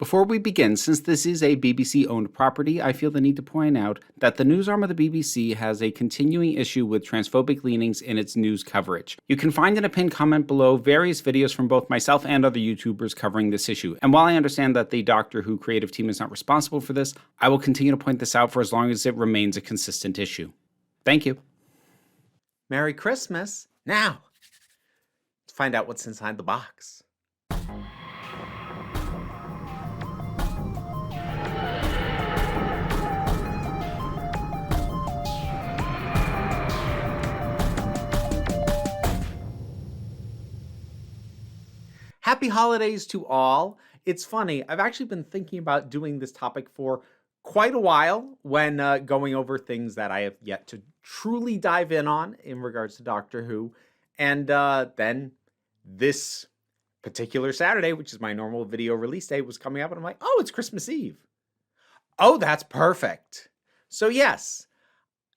Before we begin, since this is a BBC-owned property, I feel the need to point out that the news arm of the BBC has a continuing issue with transphobic leanings in its news coverage. You can find in a pinned comment below various videos from both myself and other YouTubers covering this issue. And while I understand that the Doctor Who creative team is not responsible for this, I will continue to point this out for as long as it remains a consistent issue. Thank you. Merry Christmas. Now, let's find out what's inside the box. Happy holidays to all. It's funny, I've actually been thinking about doing this topic for quite a while when going over things that I have yet to truly dive in regards to Doctor Who. And then this particular Saturday, which is my normal video release day, was coming up and I'm like, oh, it's Christmas Eve. Oh, that's perfect. So yes,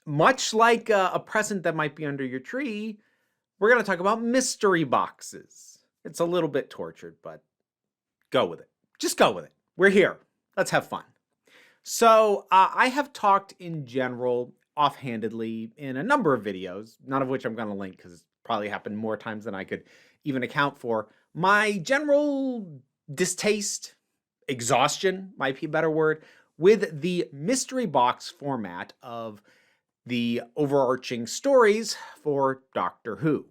much like a present that might be under your tree, we're going to talk about mystery boxes. It's a little bit tortured, but go with it. Just go with it. We're here. Let's have fun. So I have talked in general, offhandedly, in a number of videos, none of which I'm going to link because it's probably happened more times than I could even account for. My general distaste, exhaustion might be a better word, with the mystery box format of the overarching stories for Doctor Who.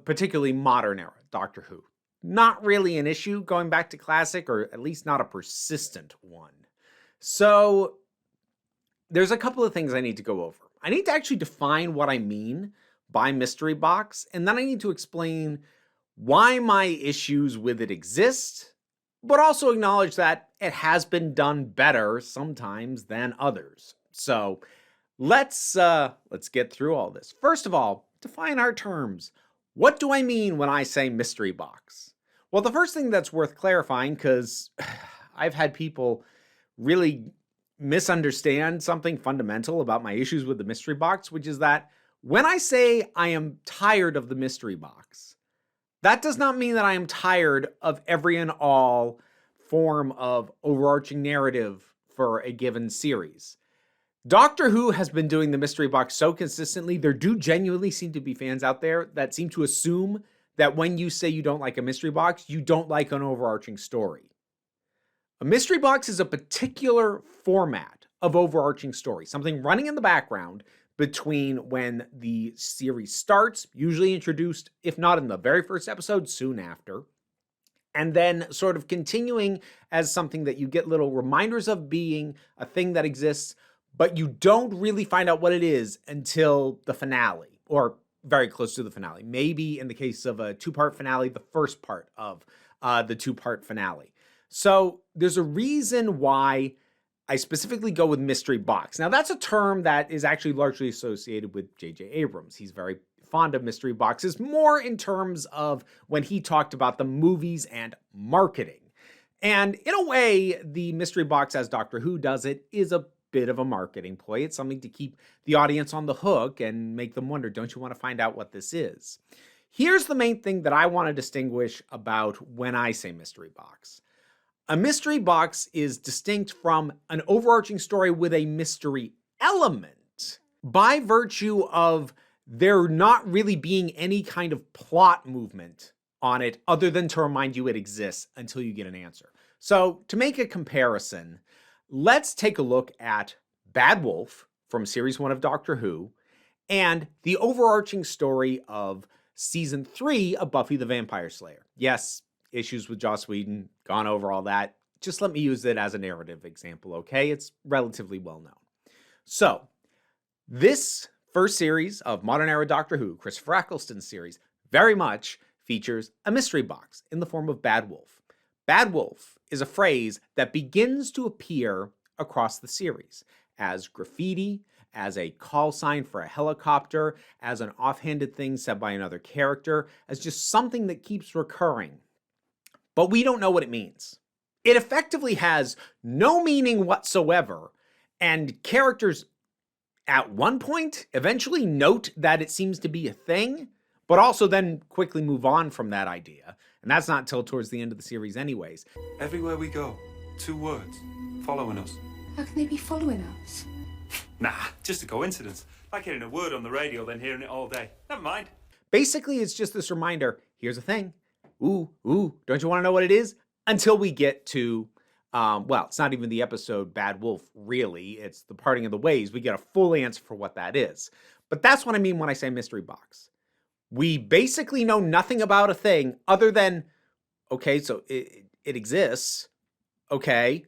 Particularly modern era Doctor Who. Not really an issue going back to classic, or at least not a persistent one. So there's a couple of things I need to go over. I need to actually define what I mean by mystery box, and then I need to explain why my issues with it exist, but also acknowledge that it has been done better sometimes than others. So let's get through all this. First of all, define our terms. What do I mean when I say mystery box? Well, the first thing that's worth clarifying, because I've had people really misunderstand something fundamental about my issues with the mystery box, which is that when I say I am tired of the mystery box, that does not mean that I am tired of every and all form of overarching narrative for a given series. Doctor Who has been doing the mystery box so consistently, there do genuinely seem to be fans out there that seem to assume that when you say you don't like a mystery box, you don't like an overarching story. A mystery box is a particular format of overarching story, something running in the background between when the series starts, usually introduced, if not in the very first episode, soon after, and then sort of continuing as something that you get little reminders of being a thing that exists, but you don't really find out what it is until the finale, or very close to the finale. Maybe in the case of a two-part finale, the first part of the two-part finale. So there's a reason why I specifically go with mystery box. Now that's a term that is actually largely associated with J.J. Abrams. He's very fond of mystery boxes, more in terms of when he talked about the movies and marketing. And in a way, the mystery box, as Doctor Who does it, is a bit of a marketing ploy. It's something to keep the audience on the hook and make them wonder, don't you want to find out what this is? Here's the main thing that I want to distinguish about when I say mystery box. A mystery box is distinct from an overarching story with a mystery element by virtue of there not really being any kind of plot movement on it other than to remind you it exists until you get an answer. So to make a comparison, let's take a look at Bad Wolf from Series 1 of Doctor Who and the overarching story of Season 3 of Buffy the Vampire Slayer. Yes, issues with Joss Whedon, gone over all that. Just let me use it as a narrative example, okay? It's relatively well known. So, this first series of Modern Era Doctor Who, Christopher Eccleston's series, very much features a mystery box in the form of Bad Wolf. Bad Wolf is a phrase that begins to appear across the series as graffiti, as a call sign for a helicopter, as an offhanded thing said by another character, as just something that keeps recurring. But we don't know what it means. It effectively has no meaning whatsoever, and characters at one point eventually note that it seems to be a thing, but also then quickly move on from that idea. And that's not until towards the end of the series anyways. Everywhere we go, 2 words. Following us. How can they be following us? Nah, just a coincidence. Like hearing a word on the radio, then hearing it all day. Never mind. Basically, it's just this reminder, here's the thing. Ooh, don't you want to know what it is? Until we get to, well, it's not even the episode Bad Wolf, really. It's the parting of the ways. We get a full answer for what that is. But that's what I mean when I say mystery box. We basically know nothing about a thing other than, okay, so it exists, okay,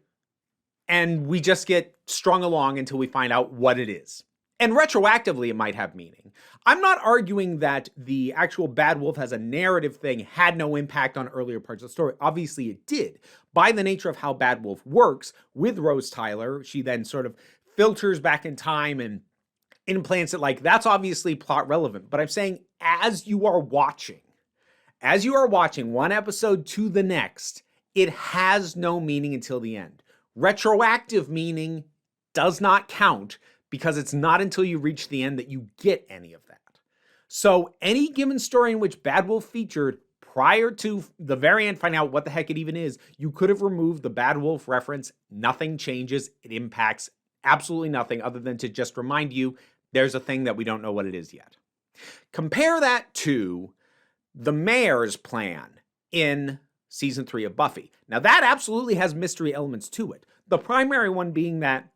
and we just get strung along until we find out what it is. And retroactively, it might have meaning. I'm not arguing that the actual Bad Wolf as a narrative thing had no impact on earlier parts of the story. Obviously, it did. By the nature of how Bad Wolf works with Rose Tyler, she then sort of filters back in time and implants it like that's obviously plot relevant. But I'm saying as you are watching one episode to the next, it has no meaning until the end. Retroactive meaning does not count because it's not until you reach the end that you get any of that. So any given story in which Bad Wolf featured prior to the very end, finding out what the heck it even is, you could have removed the Bad Wolf reference. Nothing changes. It impacts absolutely nothing other than to just remind you there's a thing that we don't know what it is yet. Compare that to the mayor's plan in season 3 of Buffy. Now that absolutely has mystery elements to it. The primary one being that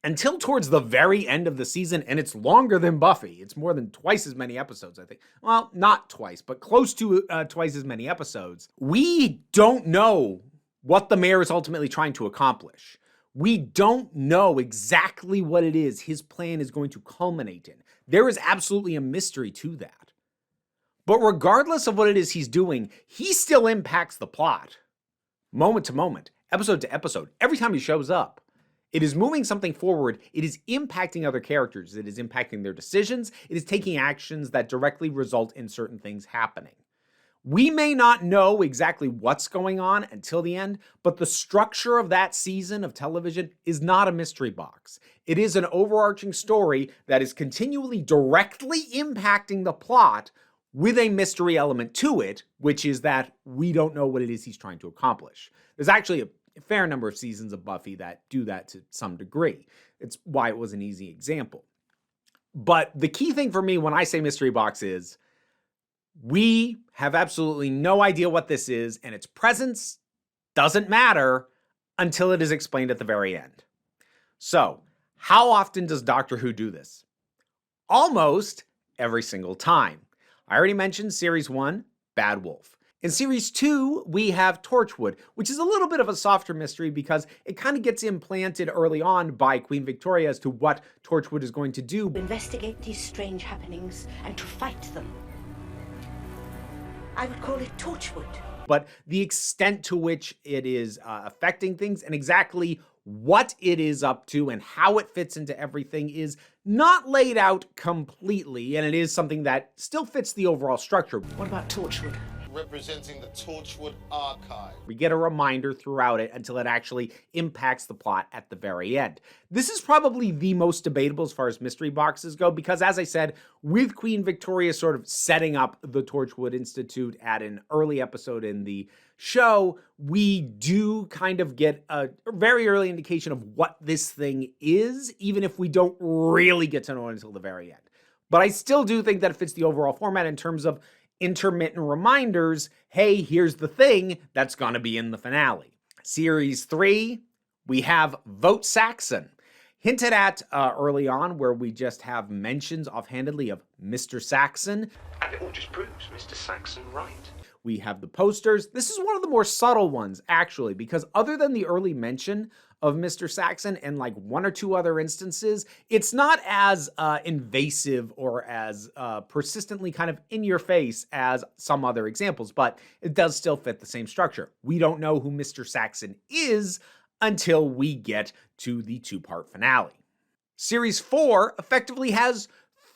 until towards the very end of the season, and it's longer than Buffy. It's more than twice as many episodes, I think. Well, not twice, but close to twice as many episodes. We don't know what the mayor is ultimately trying to accomplish. We don't know exactly what it is his plan is going to culminate in. There is absolutely a mystery to that. But regardless of what it is he's doing, he still impacts the plot. Moment to moment, episode to episode, every time he shows up. It is moving something forward. It is impacting other characters. It is impacting their decisions. It is taking actions that directly result in certain things happening. We may not know exactly what's going on until the end, but the structure of that season of television is not a mystery box. It is an overarching story that is continually directly impacting the plot with a mystery element to it, which is that we don't know what it is he's trying to accomplish. There's actually a fair number of seasons of Buffy that do that to some degree. It's why it was an easy example. But the key thing for me when I say mystery box is we have absolutely no idea what this is, and its presence doesn't matter until it is explained at the very end. So, how often does Doctor Who do this? Almost every single time. I already mentioned Series 1, Bad Wolf. In Series 2, we have Torchwood, which is a little bit of a softer mystery because it kind of gets implanted early on by Queen Victoria as to what Torchwood is going to do. To investigate these strange happenings and to fight them. I would call it Torchwood. But the extent to which it is affecting things and exactly what it is up to and how it fits into everything is not laid out completely, and it is something that still fits the overall structure. What about Torchwood? Representing the Torchwood archive. We get a reminder throughout it until it actually impacts the plot at the very end. This is probably the most debatable as far as mystery boxes go because, as I said, with Queen Victoria sort of setting up the Torchwood Institute at an early episode in the show, we do kind of get a very early indication of what this thing is, even if we don't really get to know it until the very end. But I still do think that it fits the overall format in terms of intermittent reminders, hey, here's the thing that's going to be in the finale. Series 3, we have Vote Saxon. Hinted at early on where we just have mentions offhandedly of Mr. Saxon. And it all just proves Mr. Saxon right. We have the posters. This is one of the more subtle ones, actually, because other than the early mention of Mr. Saxon and like one or two other instances, it's not as invasive or as persistently kind of in your face as some other examples, but it does still fit the same structure. We don't know who Mr. Saxon is until we get to the 2-part finale. Series 4 effectively has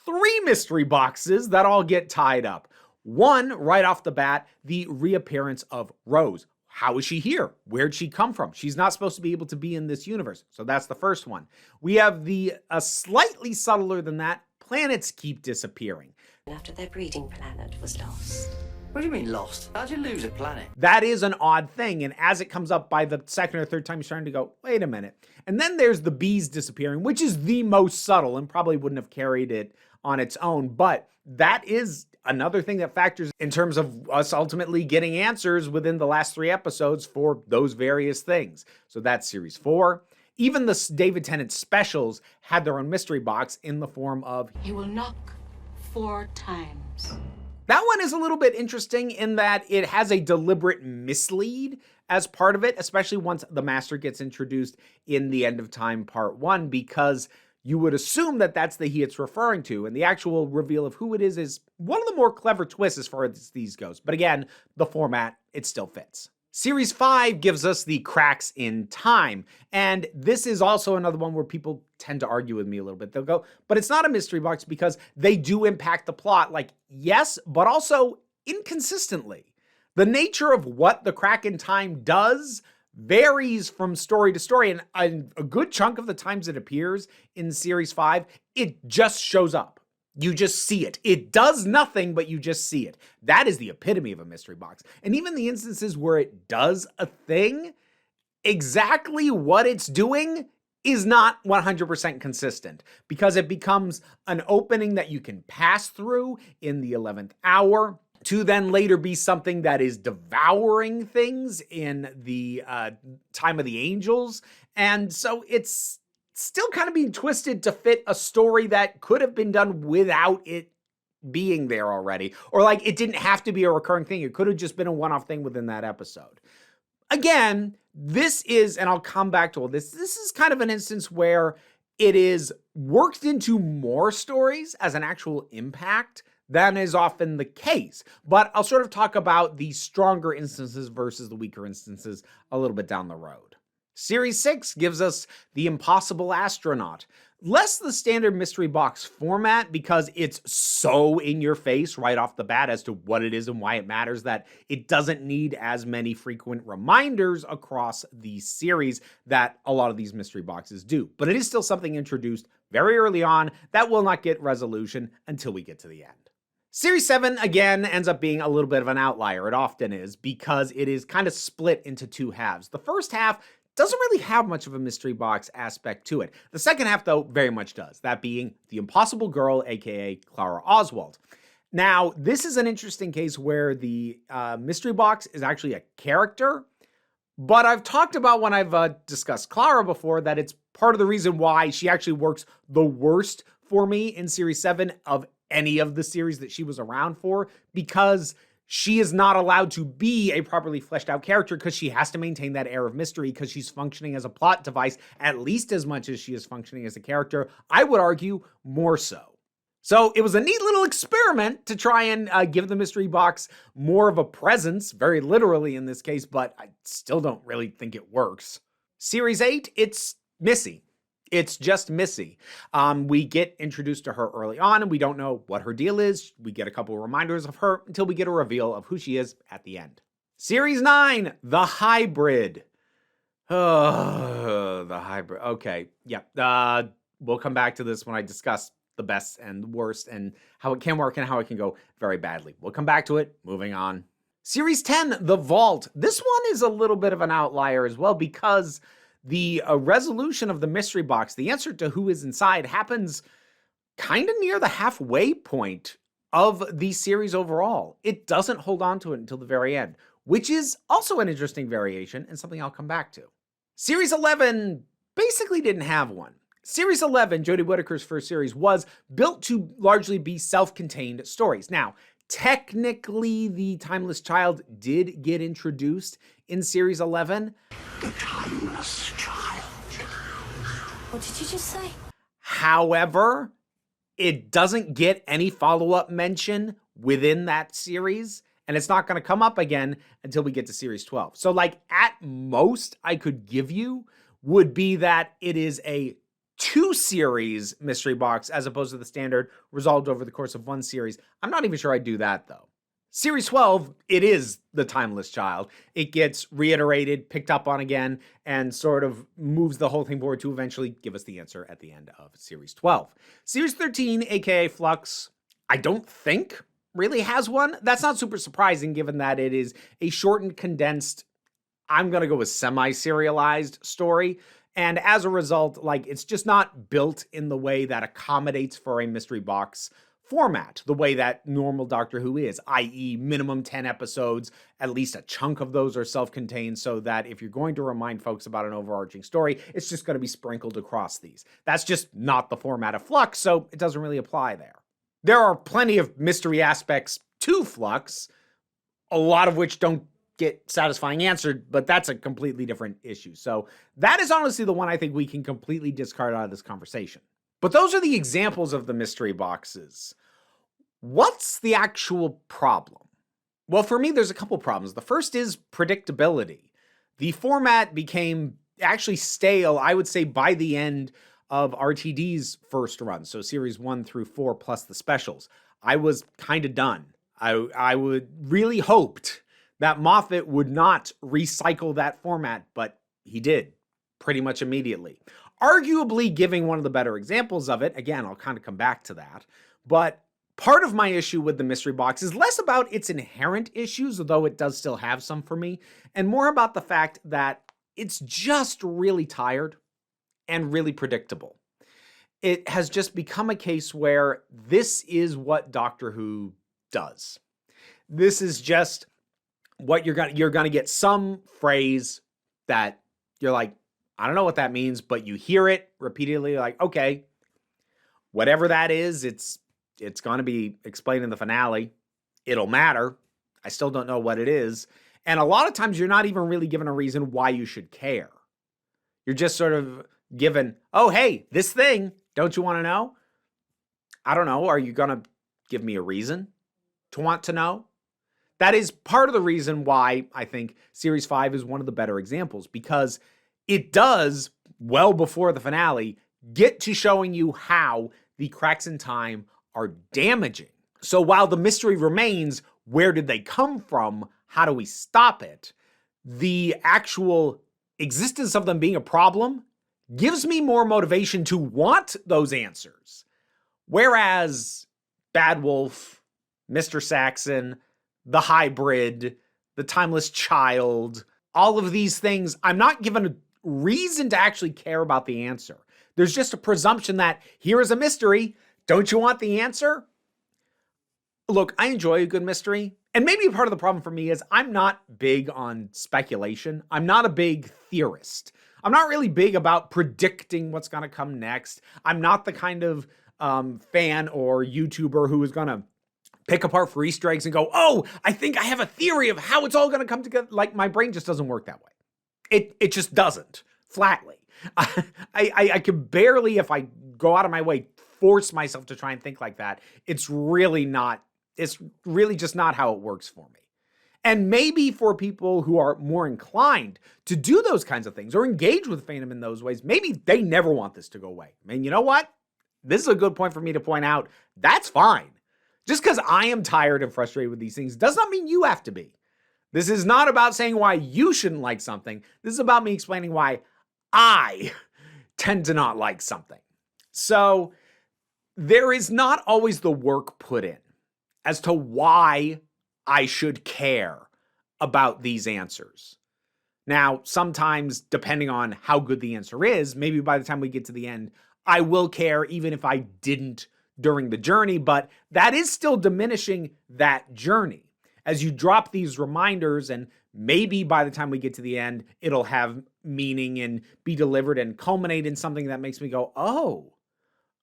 3 mystery boxes that all get tied up. One, right off the bat, the reappearance of Rose. How is she here? Where'd she come from? She's not supposed to be able to be in this universe. So that's the first one. We have the slightly subtler than that, planets keep disappearing. After their breeding planet was lost, What do you mean lost? How'd you lose a planet? That is an odd thing, and as it comes up by the second or third time, you're starting to go, wait a minute. And then there's the bees disappearing, which is the most subtle and probably wouldn't have carried it on its own, but that is another thing that factors in terms of us ultimately getting answers within the last 3 episodes for those various things. So that's series 4. Even the David Tennant specials had their own mystery box in the form of He will knock 4 times. That one is a little bit interesting in that it has a deliberate mislead as part of it, especially once the Master gets introduced in the End of Time Part 1, because you would assume that that's the he it's referring to, and the actual reveal of who it is one of the more clever twists as far as these goes. But again, the format, it still fits. Series 5 gives us the cracks in time, and this is also another one where people tend to argue with me a little bit. They'll go, but it's not a mystery box because they do impact the plot. Like, yes, but also inconsistently. The nature of what the crack in time does varies from story to story, and a good chunk of the times it appears in Series 5, it just shows up. You just see it. It does nothing, but you just see it. That is the epitome of a mystery box. And even the instances where it does a thing, exactly what it's doing is not 100% consistent, because it becomes an opening that you can pass through in the 11th hour to then later be something that is devouring things in the Time of the Angels. And so it's still kind of being twisted to fit a story that could have been done without it being there already. Or like, it didn't have to be a recurring thing. It could have just been a one-off thing within that episode. Again, this is, and I'll come back to all this, this is kind of an instance where it is worked into more stories as an actual impact than is often the case. But I'll sort of talk about the stronger instances versus the weaker instances a little bit down the road. Series 6 gives us The Impossible Astronaut. Less the standard mystery box format because it's so in your face right off the bat as to what it is and why it matters that it doesn't need as many frequent reminders across the series that a lot of these mystery boxes do. But it is still something introduced very early on that will not get resolution until we get to the end. Series 7, again, ends up being a little bit of an outlier. It often is, because it is kind of split into 2 halves. The first half doesn't really have much of a mystery box aspect to it. The second half, though, very much does, that being The Impossible Girl, aka Clara Oswald. Now, this is an interesting case where the mystery box is actually a character, but I've talked about when I've discussed Clara before that it's part of the reason why she actually works the worst for me in Series 7 of any of the series that she was around for, because she is not allowed to be a properly fleshed out character because she has to maintain that air of mystery because she's functioning as a plot device at least as much as she is functioning as a character. I would argue more so. So it was a neat little experiment to try and give the mystery box more of a presence, very literally in this case, but I still don't really think it works. Series 8, it's Missy. It's just Missy. We get introduced to her early on, and we don't know what her deal is. We get a couple of reminders of her until we get a reveal of who she is at the end. Series 9, The Hybrid. Oh, The Hybrid. Okay, yeah. We'll come back to this when I discuss the best and the worst and how it can work and how it can go very badly. We'll come back to it. Moving on. Series 10, The Vault. This one is a little bit of an outlier as well because the resolution of the mystery box, the answer to who is inside, happens kind of near the halfway point of the series overall. It doesn't hold on to it until the very end, which is also an interesting variation and something I'll come back to. Series 11 basically didn't have one. Series 11, Jodie Whittaker's first series, was built to largely be self-contained stories. Now, technically, the Timeless Child did get introduced in Series 11. The Timeless Child. What did you just say? However, it doesn't get any follow-up mention within that series, and it's not going to come up again until we get to Series 12. So, like, at most I could give you would be that it is a 2-series mystery box as opposed to the standard resolved over the course of 1 series. I'm not even sure I'd do that, though. Series 12, it is The Timeless Child. It gets reiterated, picked up on again, and sort of moves the whole thing forward to eventually give us the answer at the end of Series 12. Series 13, aka Flux, I don't think really has one. That's not super surprising given that it is a shortened, condensed, I'm going to go with semi-serialized story. And as a result, like, it's just not built in the way that accommodates for a mystery box format, the way that normal Doctor Who is, i.e. minimum 10 episodes, at least a chunk of those are self-contained, so that if you're going to remind folks about an overarching story, it's just going to be sprinkled across these. That's just not the format of Flux, so it doesn't really apply there. There are plenty of mystery aspects to Flux, a lot of which don't get satisfying answered, but that's a completely different issue. So that is honestly the one I think we can completely discard out of this conversation. But those are the examples of the mystery boxes. What's the actual problem? Well, for me, there's a couple problems. The first is predictability. The format became actually stale, I would say, by the end of RTD's first run. So series 1 through 4 plus the specials. I was kind of done. I would really hoped that Moffat would not recycle that format, but he did pretty much immediately. Arguably giving one of the better examples of it. Again, I'll kind of come back to that. But part of my issue with the mystery box is less about its inherent issues, although it does still have some for me, and more about the fact that it's just really tired and really predictable. It has just become a case where this is what Doctor Who does. This is just what you're gonna get some phrase that you're like, I don't know what that means, but you hear it repeatedly, like, okay, whatever that is, it's going to be explained in the finale. It'll matter. I still don't know what it is. And a lot of times you're not even really given a reason why you should care. You're just sort of given, oh, hey, this thing, don't you want to know? I don't know. Are you going to give me a reason to want to know? That is part of the reason why I think Series 5 is one of the better examples, because it does, well before the finale, get to showing you how the cracks in time are damaging. So while the mystery remains, where did they come from? How do we stop it? The actual existence of them being a problem gives me more motivation to want those answers. Whereas Bad Wolf, Mr. Saxon, the hybrid, the timeless child, all of these things, I'm not given a reason to actually care about the answer. There's just a presumption that here is a mystery. Don't you want the answer? Look, I enjoy a good mystery. And maybe part of the problem for me is I'm not big on speculation. I'm not a big theorist. I'm not really big about predicting what's going to come next. I'm not the kind of fan or YouTuber who is going to pick apart for Easter eggs and go, oh, I think I have a theory of how it's all going to come together. Like, my brain just doesn't work that way. It just doesn't, flatly. I can barely, if I go out of my way, force myself to try and think like that. It's really just not how it works for me. And maybe for people who are more inclined to do those kinds of things or engage with fandom in those ways, maybe they never want this to go away. I mean, you know what? This is a good point for me to point out. That's fine. Just because I am tired and frustrated with these things does not mean you have to be. This is not about saying why you shouldn't like something. This is about me explaining why I tend to not like something. So there is not always the work put in as to why I should care about these answers. Now, sometimes, depending on how good the answer is, maybe by the time we get to the end, I will care even if I didn't during the journey, but that is still diminishing that journey. As you drop these reminders, and maybe by the time we get to the end, it'll have meaning and be delivered and culminate in something that makes me go, oh,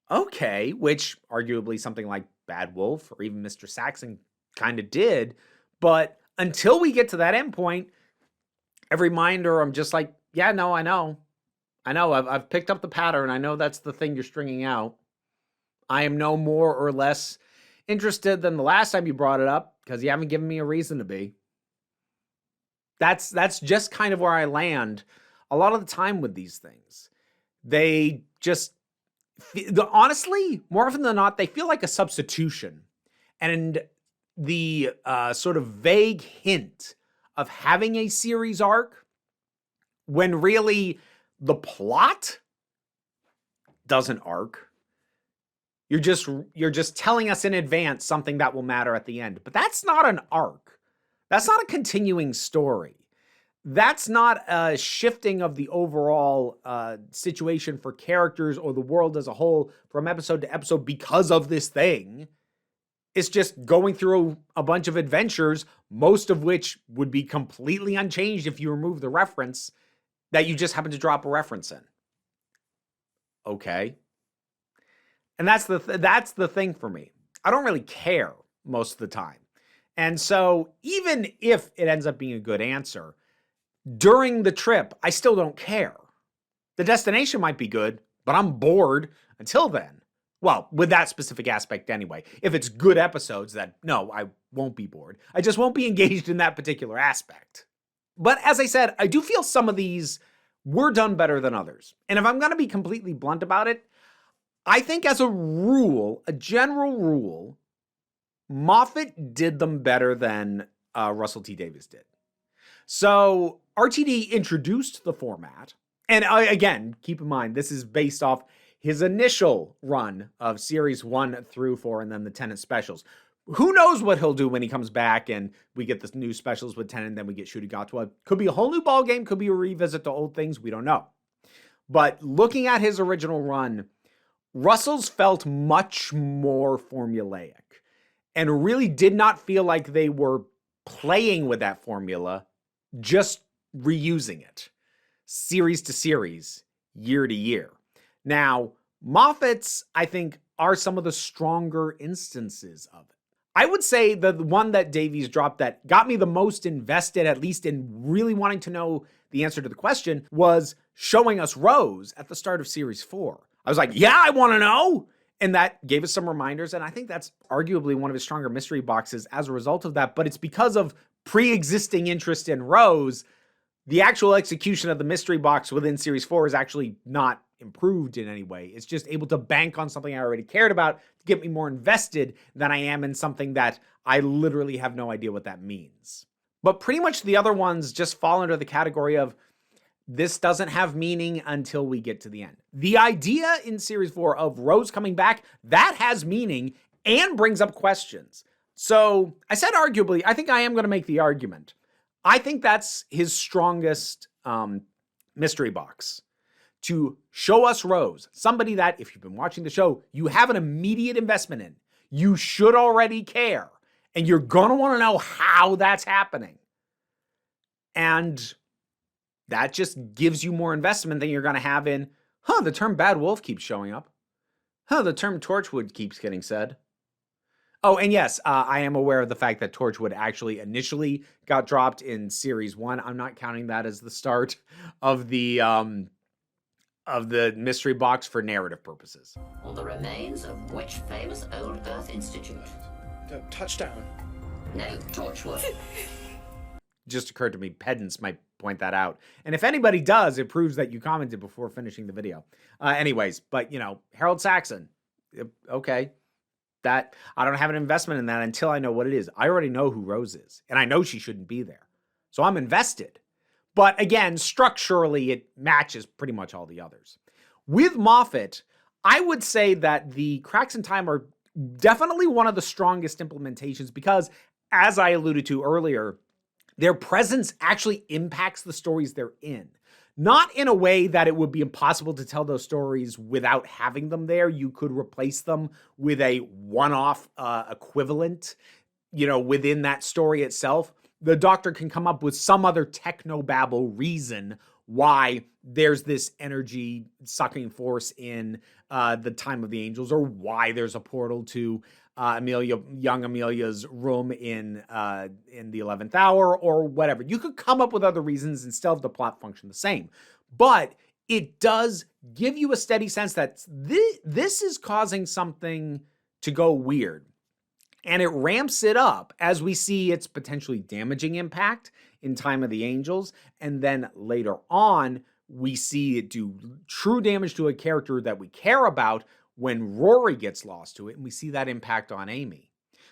okay, which arguably something like Bad Wolf or even Mr. Saxon kind of did. But until we get to that end point, every reminder, I'm just like, yeah, no, I know. I've picked up the pattern. I know that's the thing you're stringing out. I am no more or less interested than the last time you brought it up because you haven't given me a reason to be. That's just kind of where I land a lot of the time with these things. They just, honestly, more often than not, they feel like a substitution. And the sort of vague hint of having a series arc when really the plot doesn't arc. You're just telling us in advance something that will matter at the end. But that's not an arc. That's not a continuing story. That's not a shifting of the overall situation for characters or the world as a whole from episode to episode because of this thing. It's just going through a bunch of adventures, most of which would be completely unchanged if you remove the reference that you just happen to drop a reference in. Okay. And that's the thing for me. I don't really care most of the time. And so even if it ends up being a good answer, during the trip, I still don't care. The destination might be good, but I'm bored until then. Well, with that specific aspect anyway. If it's good episodes, then no, I won't be bored. I just won't be engaged in that particular aspect. But as I said, I do feel some of these were done better than others. And if I'm going to be completely blunt about it, I think as a rule, a general rule, Moffat did them better than Russell T. Davies did. So RTD introduced the format. And again, keep in mind, this is based off his initial run of series 1 through 4 and then the Tennant specials. Who knows what he'll do when he comes back and we get the new specials with Tennant and then we get Shudigatwa. Could be a whole new ball game, could be a revisit to old things, we don't know. But looking at his original run, Russell's felt much more formulaic and really did not feel like they were playing with that formula, just reusing it series to series, year to year. Now, Moffat's, I think, are some of the stronger instances of it. I would say the one that Davies dropped that got me the most invested, at least in really wanting to know the answer to the question, was showing us Rose at the start of series 4. I was like, yeah, I want to know. And that gave us some reminders. And I think that's arguably one of his stronger mystery boxes as a result of that. But it's because of pre-existing interest in Rose. The actual execution of the mystery box within series 4 is actually not improved in any way. It's just able to bank on something I already cared about to get me more invested than I am in something that I literally have no idea what that means. But pretty much the other ones just fall under the category of this doesn't have meaning until we get to the end. The idea in series 4 of Rose coming back, that has meaning and brings up questions. So I said arguably, I think I am going to make the argument. I think that's his strongest mystery box. To show us Rose, somebody that, if you've been watching the show, you have an immediate investment in. You should already care. And you're going to want to know how that's happening. And that just gives you more investment than you're going to have in, the term bad wolf keeps showing up. The term Torchwood keeps getting said. Oh, and yes, I am aware of the fact that Torchwood actually initially got dropped in series 1. I'm not counting that as the start of the mystery box for narrative purposes. On the remains of which famous old Earth institute? Touchdown. No, Torchwood. Just occurred to me, pedants might point that out. And if anybody does, it proves that you commented before finishing the video. Anyways, but Harold Saxon. Okay. That I don't have an investment in that until I know what it is. I already know who Rose is, and I know she shouldn't be there. So I'm invested. But again, structurally, it matches pretty much all the others. With Moffat, I would say that the Cracks in Time are definitely one of the strongest implementations because, as I alluded to earlier, their presence actually impacts the stories they're in. Not in a way that it would be impossible to tell those stories without having them there. You could replace them with a one-off equivalent, within that story itself. The Doctor can come up with some other technobabble reason why there's this energy sucking force in the Time of the Angels, or why there's a portal to young Amelia's room in the 11th hour, or whatever. You could come up with other reasons and still have the plot function the same. But it does give you a steady sense that this is causing something to go weird. And it ramps it up as we see its potentially damaging impact in Time of the Angels. And then later on, we see it do true damage to a character that we care about when Rory gets lost to it. And we see that impact on Amy.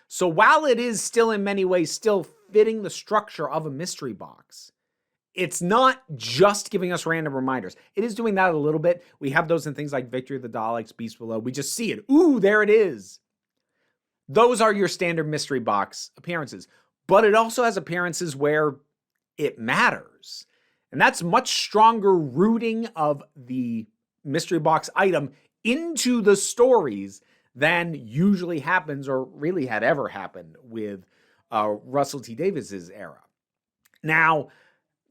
So while it is still in many ways still fitting the structure of a mystery box, it's not just giving us random reminders. It is doing that a little bit. We have those in things like Victory of the Daleks, Beast Below. We just see it. Ooh, there it is. Those are your standard mystery box appearances. But it also has appearances where it matters. And that's much stronger rooting of the mystery box item into the stories than usually happens or really had ever happened with Russell T Davis's era. Now,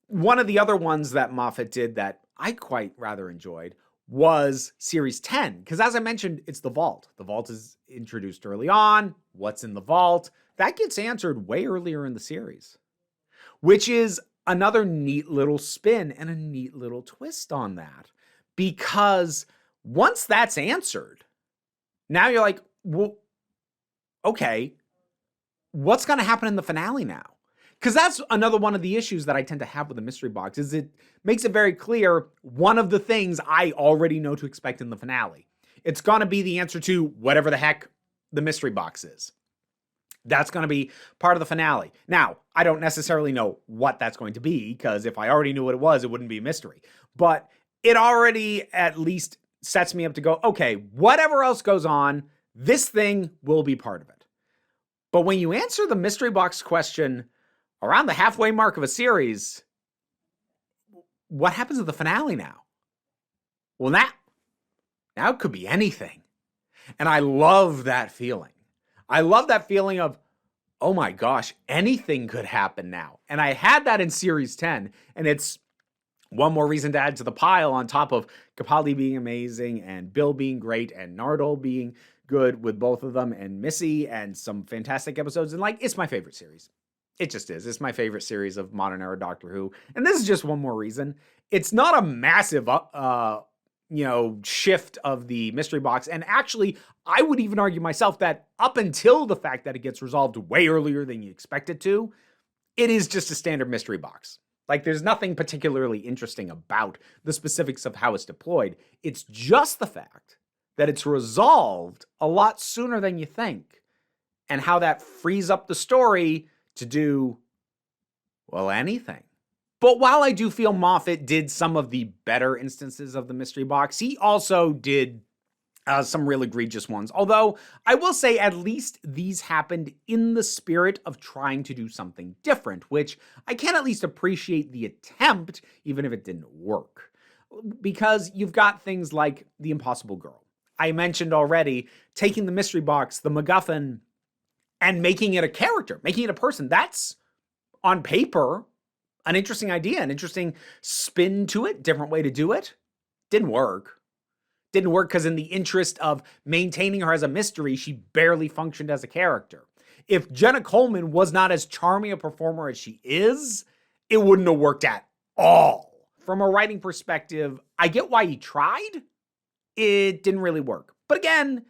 one of the other ones that Moffat did that I quite rather enjoyed was Series 10. Because as I mentioned, it's the vault. The vault is introduced early on. What's in the vault? That gets answered way earlier in the series, which is another neat little spin and a neat little twist on that. Because once that's answered, now you're like, well, okay, what's going to happen in the finale now? Because that's another one of the issues that I tend to have with the mystery box is it makes it very clear one of the things I already know to expect in the finale. It's going to be the answer to whatever the heck the mystery box is. That's going to be part of the finale. Now, I don't necessarily know what that's going to be, because if I already knew what it was, it wouldn't be a mystery. But it already at least sets me up to go, okay, whatever else goes on, this thing will be part of it. But when you answer the mystery box question around the halfway mark of a series, what happens to the finale now? Well, now it could be anything. And I love that feeling. I love that feeling of, oh my gosh, anything could happen now. And I had that in Series 10, and it's one more reason to add to the pile on top of Capaldi being amazing and Bill being great and Nardole being good with both of them and Missy and some fantastic episodes. And it's my favorite series. It just is. It's my favorite series of modern era Doctor Who. And this is just one more reason. It's not a massive, shift of the mystery box. And actually, I would even argue myself that up until the fact that it gets resolved way earlier than you expect it to, it is just a standard mystery box. There's nothing particularly interesting about the specifics of how it's deployed. It's just the fact that it's resolved a lot sooner than you think, and how that frees up the story to do, well, anything. But while I do feel Moffat did some of the better instances of the mystery box, he also did some real egregious ones. Although I will say at least these happened in the spirit of trying to do something different, which I can at least appreciate the attempt, even if it didn't work. Because you've got things like The Impossible Girl. I mentioned already taking the mystery box, the MacGuffin, and making it a character, making it a person. That's, on paper, an interesting idea, an interesting spin to it, different way to do it. Didn't work. Didn't work because in the interest of maintaining her as a mystery, she barely functioned as a character. If Jenna Coleman was not as charming a performer as she is, it wouldn't have worked at all. From a writing perspective, I get why he tried. It didn't really work. But again,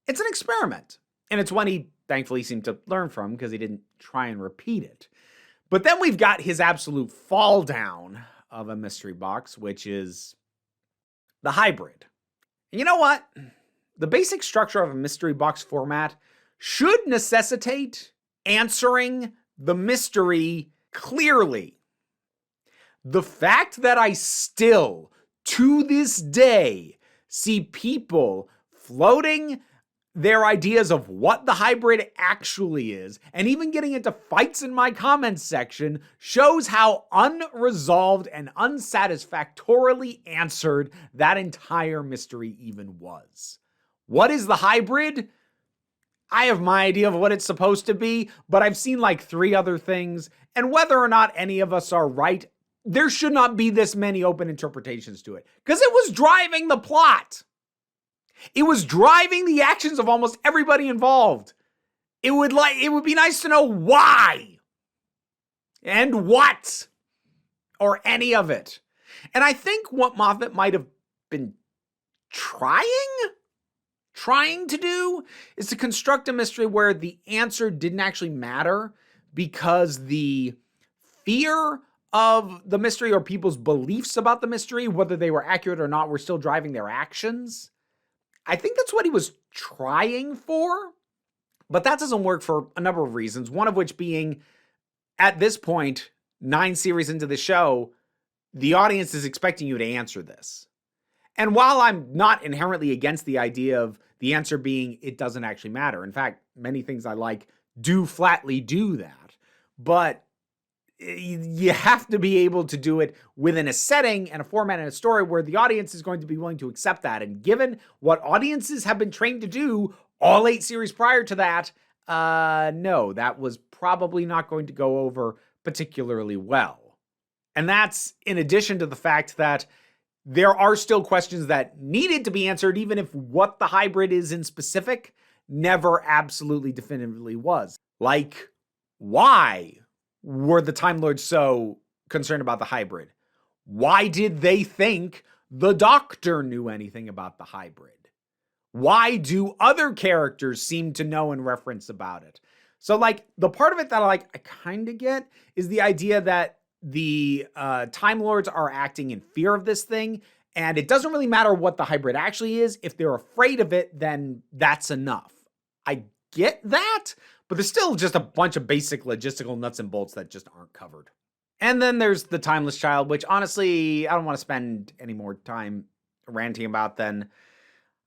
it's an experiment. And it's one he thankfully seemed to learn from because he didn't try and repeat it. But then we've got his absolute fall down of a mystery box, which is the hybrid. And you know what? The basic structure of a mystery box format should necessitate answering the mystery clearly. The fact that I still, to this day, see people floating their ideas of what the hybrid actually is, and even getting into fights in my comments section, shows how unresolved and unsatisfactorily answered that entire mystery even was. What is the hybrid? I have my idea of what it's supposed to be, but I've seen 3 other things, and whether or not any of us are right, there should not be this many open interpretations to it, because it was driving the plot. It was driving the actions of almost everybody involved. It would be nice to know why and what, or any of it. And I think what Moffat might have been trying to do is to construct a mystery where the answer didn't actually matter, because the fear of the mystery or people's beliefs about the mystery, whether they were accurate or not, were still driving their actions. I think that's what he was trying for, but that doesn't work for a number of reasons. One of which being, at this point, 9 series into the show, the audience is expecting you to answer this. And while I'm not inherently against the idea of the answer being it doesn't actually matter, in fact, many things I like do flatly do that, but you have to be able to do it within a setting and a format and a story where the audience is going to be willing to accept that. And given what audiences have been trained to do all 8 series prior to that, no, that was probably not going to go over particularly well. And that's in addition to the fact that there are still questions that needed to be answered, even if what the hybrid is in specific never absolutely definitively was. Like, why were the Time Lords so concerned about the hybrid? Why did they think the Doctor knew anything about the hybrid? Why do other characters seem to know and reference about it? So, like, the part of it that I kind of get is the idea that the Time Lords are acting in fear of this thing, and it doesn't really matter what the hybrid actually is. If they're afraid of it, then that's enough. I get that, but there's still just a bunch of basic logistical nuts and bolts that just aren't covered. And then there's the Timeless Child, which honestly, I don't want to spend any more time ranting about than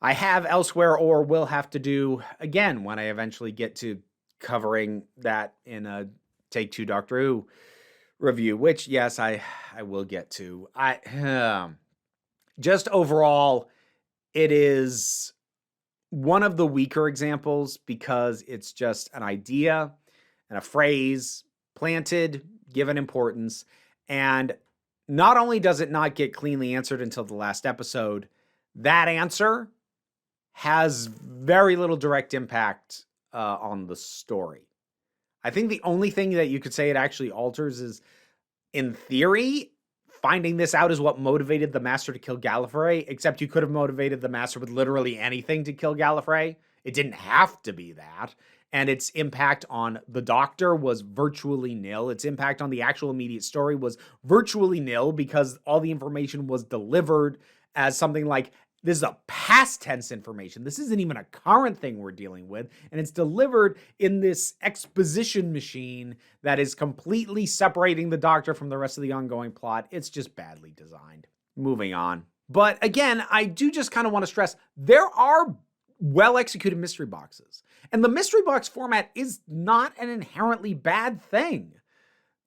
I have elsewhere or will have to do again when I eventually get to covering that in a Take Two Doctor Who review, which, yes, I will get to. Just overall, it is one of the weaker examples because it's just an idea and a phrase planted, given importance, and not only does it not get cleanly answered until the last episode, that answer has very little direct impact on the story. I think the only thing that you could say it actually alters is, in theory, finding this out is what motivated the Master to kill Gallifrey, except you could have motivated the Master with literally anything to kill Gallifrey. It didn't have to be that. And its impact on the Doctor was virtually nil. Its impact on the actual immediate story was virtually nil because all the information was delivered as something like, this is a past tense information. This isn't even a current thing we're dealing with. And it's delivered in this exposition machine that is completely separating the Doctor from the rest of the ongoing plot. It's just badly designed. Moving on. But again, I do just kind of want to stress, there are well-executed mystery boxes. And the mystery box format is not an inherently bad thing.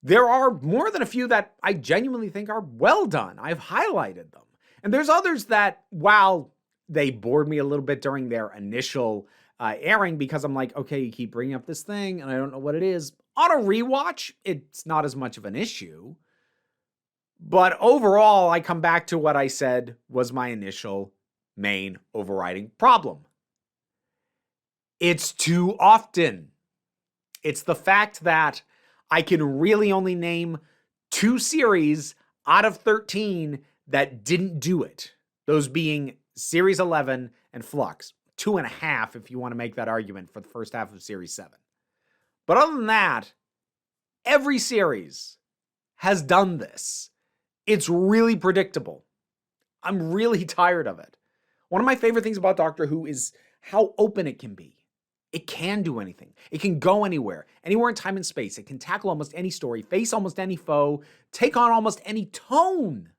There are more than a few that I genuinely think are well done. I've highlighted them. And there's others that, while they bored me a little bit during their initial airing, because I'm like, okay, you keep bringing up this thing and I don't know what it is. On a rewatch, it's not as much of an issue. But overall, I come back to what I said was my initial main overriding problem. It's too often. It's the fact that I can really only name 2 series out of 13 that didn't do it. Those being Series 11 and Flux. 2.5 if you want to make that argument for the first half of Series 7. But other than that, every series has done this. It's really predictable. I'm really tired of it. One of my favorite things about Doctor Who is how open it can be. It can do anything. It can go anywhere in time and space. It can tackle almost any story, face almost any foe, take on almost any tone.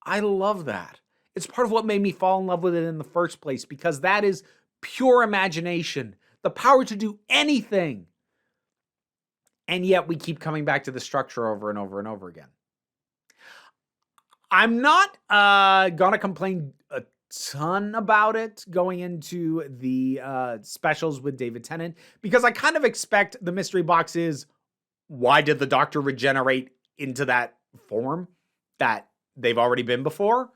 I love that. It's part of what made me fall in love with it in the first place, because that is pure imagination, the power to do anything. And yet we keep coming back to the structure over and over and over again. I'm not going to complain a ton about it going into the specials with David Tennant, because I kind of expect the mystery box is, why did the Doctor regenerate into that form that they've already been before,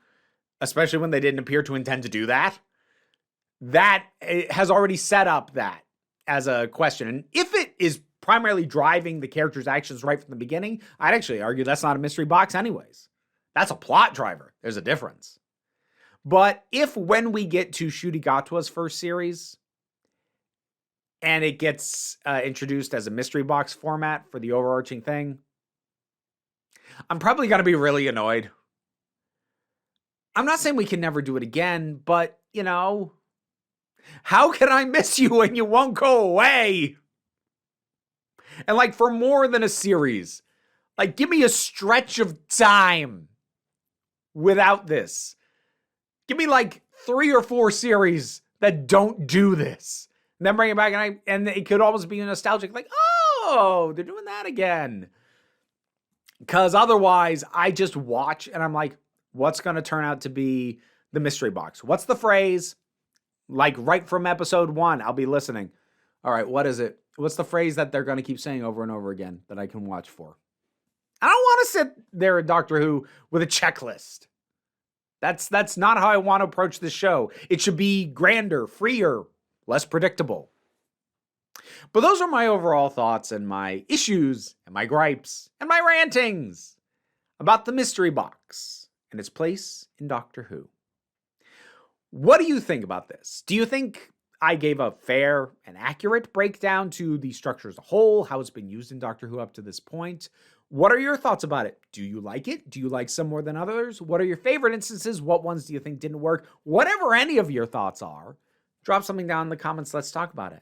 especially when they didn't appear to intend to do that? That has already set up that as a question. And if it is primarily driving the character's actions right from the beginning, I'd actually argue that's not a mystery box anyways. That's a plot driver. There's a difference. But if when we get to Ncuti Gatwa's first series and it gets introduced as a mystery box format for the overarching thing, I'm probably going to be really annoyed. I'm not saying we can never do it again, but, you know, how can I miss you when you won't go away? And like for more than a series, like give me a stretch of time without this. Give me like 3 or 4 series that don't do this. And then bring it back, and it could almost be nostalgic, like, oh, they're doing that again. Because otherwise, I just watch and I'm like, what's going to turn out to be the mystery box? What's the phrase? Like right from episode 1, I'll be listening. All right, what is it? What's the phrase that they're going to keep saying over and over again that I can watch for? I don't want to sit there at Doctor Who with a checklist. That's not how I want to approach the show. It should be grander, freer, less predictable. But those are my overall thoughts and my issues and my gripes and my rantings about the mystery box and its place in Doctor Who. What do you think about this? Do you think I gave a fair and accurate breakdown to the structure as a whole, how it's been used in Doctor Who up to this point? What are your thoughts about it? Do you like it? Do you like some more than others? What are your favorite instances? What ones do you think didn't work? Whatever any of your thoughts are, drop something down in the comments. Let's talk about it.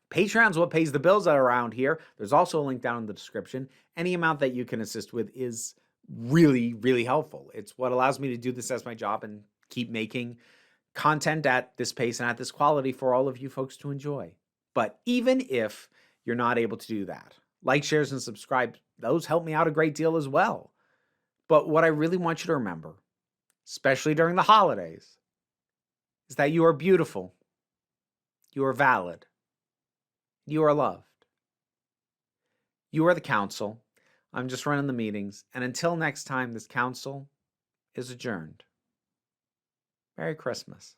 Patreon's what pays the bills around here. There's also a link down in the description. Any amount that you can assist with is really, really helpful. It's what allows me to do this as my job and keep making content at this pace and at this quality for all of you folks to enjoy. But even if you're not able to do that, like, shares, and subscribe, those help me out a great deal as well. But what I really want you to remember, especially during the holidays, is that you are beautiful, you are valid, you are loved. You are the council. I'm just running the meetings. And until next time, this council is adjourned. Merry Christmas.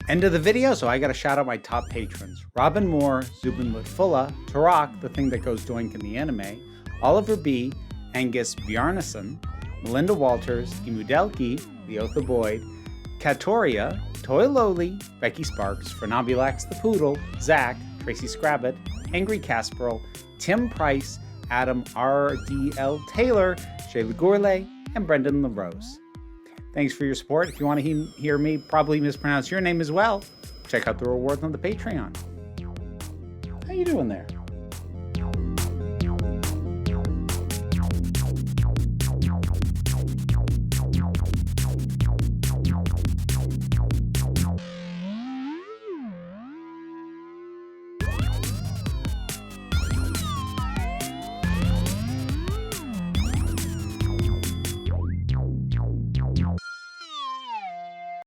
End of the video, so I gotta shout out my top patrons. Robin Moore, Zubin Lutfulla, Tarak, the thing that goes doink in the anime, Oliver B., Angus Bjarnason, Melinda Walters, Imudelki, Leotha Boyd, Katoria, Toy Lowly, Becky Sparks, Fernambulax the Poodle, Zach, Tracy Scrabbit, Angry Casperl, Tim Price, Adam R.D.L. Taylor, Shayla Gourlay, and Brendan LaRose. Thanks for your support. If you want to hear me probably mispronounce your name as well, check out the rewards on the Patreon. How you doing there?